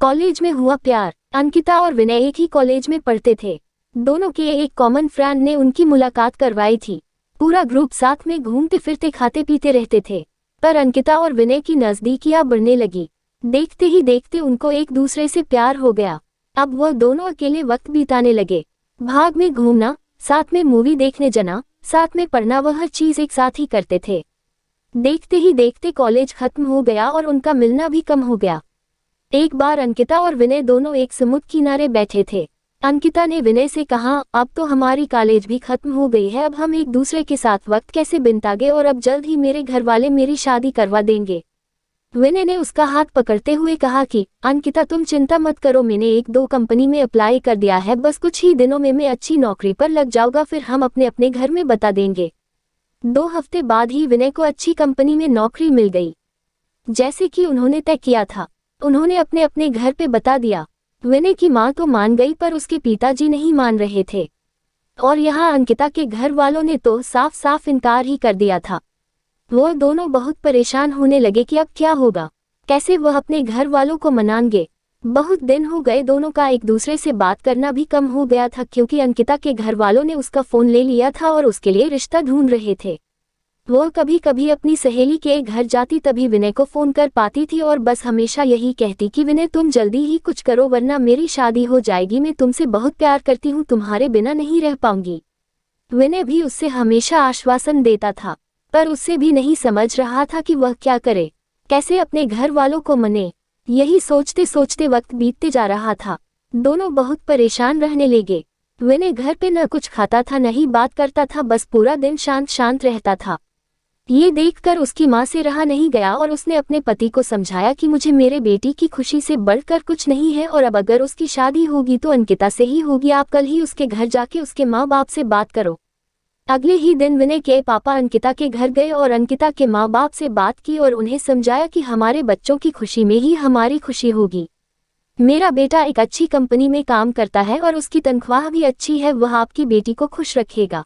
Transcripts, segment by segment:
College में हुआ प्यार। अंकिता और विनय एक ही कॉलेज में पढ़ते थे। दोनों के एक कॉमन फ्रेंड ने उनकी मुलाकात करवाई थी। पूरा ग्रुप साथ में घूमते फिरते खाते पीते रहते थे। पर अंकिता और विनय की नजदीकियां बढ़ने लगी। देखते ही देखते उनको एक दूसरे से प्यार हो गया। अब वह दोनों अकेले वक्त बिताने लगे। भाग में घूमना, साथ में मूवी देखने जाना, साथ में पढ़ना, वह हर चीज एक साथ ही करते थे। देखते ही देखते कॉलेज खत्म हो गया और उनका मिलना भी कम हो गया। एक बार अंकिता और विनय दोनों एक समुद्र किनारे बैठे थे। अंकिता ने विनय से कहा, अब तो हमारी कॉलेज भी खत्म हो गई है, अब हम एक दूसरे के साथ वक्त कैसे बिताएंगे, और अब जल्द ही मेरे घर वाले मेरी शादी करवा देंगे। विनय ने उसका हाथ पकड़ते हुए कहा कि अंकिता तुम चिंता मत करो, मैंने एक दो कंपनी में अप्लाई कर दिया है, बस कुछ ही दिनों में मैं अच्छी नौकरी पर लग जाऊंगा, फिर हम अपने अपने घर में बता देंगे। 2 हफ्ते बाद ही विनय को अच्छी कंपनी में नौकरी मिल गई, जैसे कि उन्होंने तय किया था। उन्होंने अपने अपने घर पे बता दिया। विनय की मां तो मान गई, पर उसके पिताजी नहीं मान रहे थे, और यहाँ अंकिता के घर वालों ने तो साफ साफ इनकार ही कर दिया था। वो दोनों बहुत परेशान होने लगे कि अब क्या होगा, कैसे वह अपने घर वालों को मनाएंगे। बहुत दिन हो गए, दोनों का एक दूसरे से बात करना भी कम हो गया था, क्योंकि अंकिता के घर वालों ने उसका फोन ले लिया था और उसके लिए रिश्ता ढूंढ रहे थे। वो कभी कभी अपनी सहेली के घर जाती, तभी विनय को फोन कर पाती थी और बस हमेशा यही कहती कि विनय तुम जल्दी ही कुछ करो वरना मेरी शादी हो जाएगी, मैं तुमसे बहुत प्यार करती हूँ, तुम्हारे बिना नहीं रह पाऊंगी। विनय भी उससे हमेशा आश्वासन देता था, पर उससे भी नहीं समझ रहा था कि वह क्या करे, कैसे अपने घर वालों को मने। यही सोचते सोचते वक्त बीतते जा रहा था। दोनों बहुत परेशान रहने लगे। विनय घर पे न कुछ खाता था न ही बात करता था, बस पूरा दिन शांत शांत रहता था। ये देखकर उसकी मां से रहा नहीं गया और उसने अपने पति को समझाया कि मुझे मेरे बेटी की खुशी से बढ़कर कुछ नहीं है, और अब अगर उसकी शादी होगी तो अंकिता से ही होगी, आप कल ही उसके घर जाके उसके माँ बाप से बात करो। अगले ही दिन विनय के पापा अंकिता के घर गए और अंकिता के माँ बाप से बात की और उन्हें समझाया कि हमारे बच्चों की खुशी में ही हमारी खुशी होगी। मेरा बेटा एक अच्छी कंपनी में काम करता है और उसकी तनख्वाह भी अच्छी है, वह आपकी बेटी को खुश रखेगा।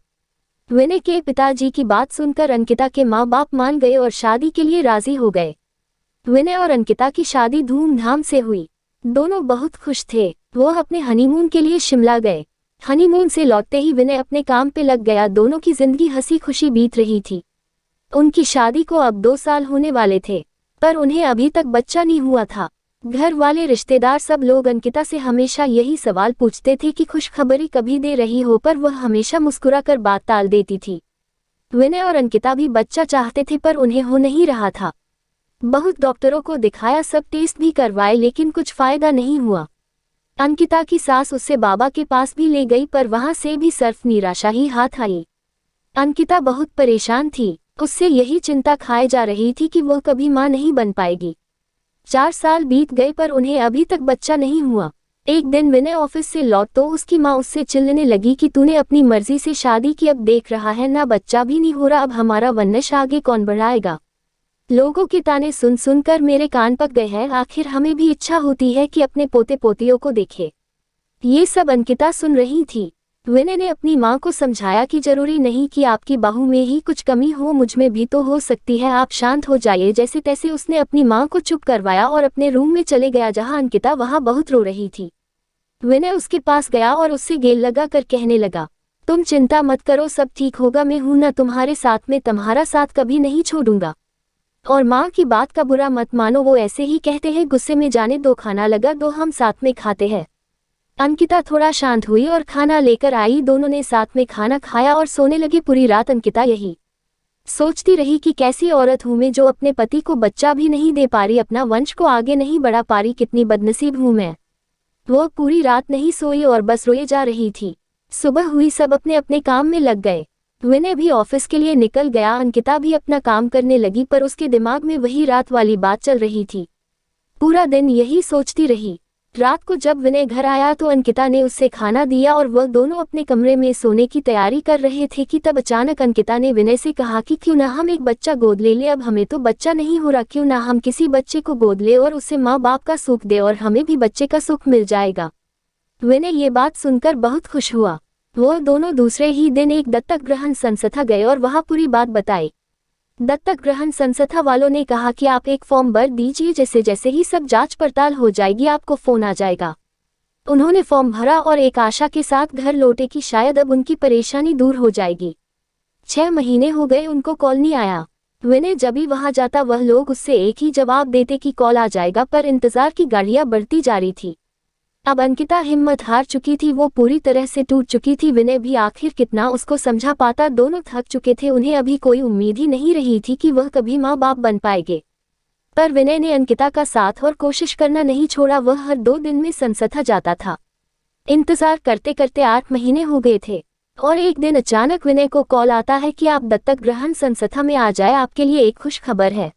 विनय के पिताजी की बात सुनकर अंकिता के माँ बाप मान गए और शादी के लिए राजी हो गए। विनय और अंकिता की शादी धूमधाम से हुई। दोनों बहुत खुश थे। वो अपने हनीमून के लिए शिमला गए। हनीमून से लौटते ही विनय अपने काम पे लग गया। दोनों की जिंदगी हंसी खुशी बीत रही थी। उनकी शादी को अब 2 साल होने वाले थे, पर उन्हें अभी तक बच्चा नहीं हुआ था। घर वाले, रिश्तेदार, सब लोग अंकिता से हमेशा यही सवाल पूछते थे कि खुशखबरी कभी दे रही हो, पर वह हमेशा मुस्कुराकर बात टाल देती थी। विनय और अंकिता भी बच्चा चाहते थे, पर उन्हें हो नहीं रहा था। बहुत डॉक्टरों को दिखाया, सब टेस्ट भी करवाए, लेकिन कुछ फायदा नहीं हुआ। अंकिता की सास उससे बाबा के पास भी ले गई, पर वहां से भी सिर्फ निराशा ही हाथ आई। अंकिता बहुत परेशान थी। उससे यही चिंता खाए जा रही थी कि वह कभी मां नहीं बन पाएगी। 4 साल बीत गए, पर उन्हें अभी तक बच्चा नहीं हुआ। एक दिन विनय ऑफिस से लौट तो उसकी माँ उससे चिल्लाने लगी कि तूने अपनी मर्जी से शादी की, अब देख रहा है ना बच्चा भी नहीं हो रहा, अब हमारा वंश आगे कौन बढ़ाएगा। लोगों के ताने सुन सुनकर मेरे कान पक गए हैं, आखिर हमें भी इच्छा होती है कि अपने पोते पोतियों को देखे। ये सब अंकिता सुन रही थी। विनय ने अपनी माँ को समझाया कि जरूरी नहीं कि आपकी बहू में ही कुछ कमी हो, मुझमें भी तो हो सकती है, आप शांत हो जाइए। जैसे तैसे उसने अपनी माँ को चुप करवाया और अपने रूम में चले गया, जहाँ अंकिता वहाँ बहुत रो रही थी। विनय उसके पास गया और उससे गेल लगा कर कहने लगा, तुम चिंता मत करो, सब ठीक होगा, मैं हूं ना तुम्हारे साथ में, तुम्हारा साथ कभी नहीं छोड़ूंगा। और माँ की बात का बुरा मत मानो, वो ऐसे ही कहते हैं, गुस्से में जाने दो, खाना लगा दो, हम साथ में खाते हैं। अंकिता थोड़ा शांत हुई और खाना लेकर आई। दोनों ने साथ में खाना खाया और सोने लगे। पूरी रात अंकिता यही सोचती रही कि कैसी औरत हूं मैं, जो अपने पति को बच्चा भी नहीं दे पा रही, अपना वंश को आगे नहीं बढ़ा पा रही, कितनी बदनसीब हूं मैं। वो पूरी रात नहीं सोई और बस रोए जा रही थी। सुबह हुई, सब अपने अपने काम में लग गए। विनय भी ऑफिस के लिए निकल गया। अंकिता भी अपना काम करने लगी, पर उसके दिमाग में वही रात वाली बात चल रही थी। पूरा दिन यही सोचती रही। रात को जब विनय घर आया तो अंकिता ने उससे खाना दिया और वह दोनों अपने कमरे में सोने की तैयारी कर रहे थे कि तब अचानक अंकिता ने विनय से कहा कि क्यों ना हम एक बच्चा गोद ले ले, अब हमें तो बच्चा नहीं हो रहा, क्यों ना हम किसी बच्चे को गोद ले और उससे माँ बाप का सुख दे और हमें भी बच्चे का सुख मिल जाएगा। विनय ये बात सुनकर बहुत खुश हुआ। वो दोनों दूसरे ही दिन एक दत्तक ग्रहण संस्था गए और वहां पूरी बात बताई। दत्तक ग्रहण संस्था वालों ने कहा कि आप एक फॉर्म भर दीजिए, जैसे जैसे ही सब जांच पड़ताल हो जाएगी आपको फोन आ जाएगा। उन्होंने फॉर्म भरा और एक आशा के साथ घर लौटे कि शायद अब उनकी परेशानी दूर हो जाएगी। 6 महीने हो गए, उनको कॉल नहीं आया। विनय जब भी वहां जाता वह लोग उससे एक ही जवाब देते कि कॉल आ जाएगा, पर इंतजार की घड़ियां बढ़ती जा रही थी। अब अंकिता हिम्मत हार चुकी थी, वो पूरी तरह से टूट चुकी थी। विनय भी आखिर कितना उसको समझा पाता, दोनों थक चुके थे। उन्हें अभी कोई उम्मीद ही नहीं रही थी कि वह कभी माँ बाप बन पाएंगे। पर विनय ने अंकिता का साथ और कोशिश करना नहीं छोड़ा। वह हर 2 दिन में संस्था जाता था। इंतजार करते करते 8 महीने हो गए थे और एक दिन अचानक विनय को कॉल आता है कि आप दत्तक ग्रहण संस्था में आ जाए, आपके लिए एक खुश खबर है।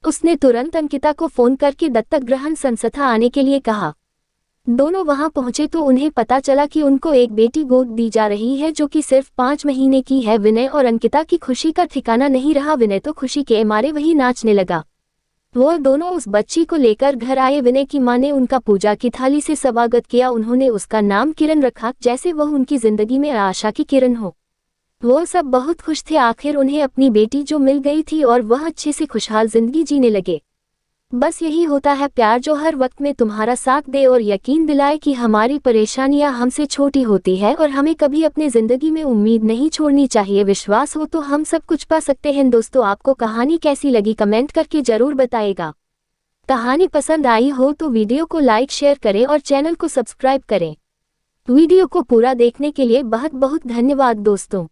उसने तुरंत अंकिता को फोन करके दत्तक ग्रहण संस्था आने के लिए कहा। दोनों वहां पहुंचे तो उन्हें पता चला कि उनको एक बेटी गोद दी जा रही है, जो कि सिर्फ 5 महीने की है। विनय और अंकिता की खुशी का ठिकाना नहीं रहा। विनय तो खुशी के मारे वही नाचने लगा। वो दोनों उस बच्ची को लेकर घर आए। विनय की मां ने उनका पूजा की थाली से स्वागत किया। उन्होंने उसका नाम किरण रखा, जैसे वह उनकी जिंदगी में आशा की किरण हो। वो सब बहुत खुश थे, आखिर उन्हें अपनी बेटी जो मिल गई थी और वह अच्छे से खुशहाल जिंदगी जीने लगे। बस यही होता है प्यार, जो हर वक्त में तुम्हारा साथ दे और यकीन दिलाए कि हमारी परेशानियां हमसे छोटी होती है और हमें कभी अपने जिंदगी में उम्मीद नहीं छोड़नी चाहिए। विश्वास हो तो हम सब कुछ पा सकते हैं। दोस्तों, आपको कहानी कैसी लगी कमेंट करके जरूर बताइएगा। कहानी पसंद आई हो तो वीडियो को लाइक शेयर करें और चैनल को सब्सक्राइब करें। वीडियो को पूरा देखने के लिए बहुत बहुत धन्यवाद दोस्तों।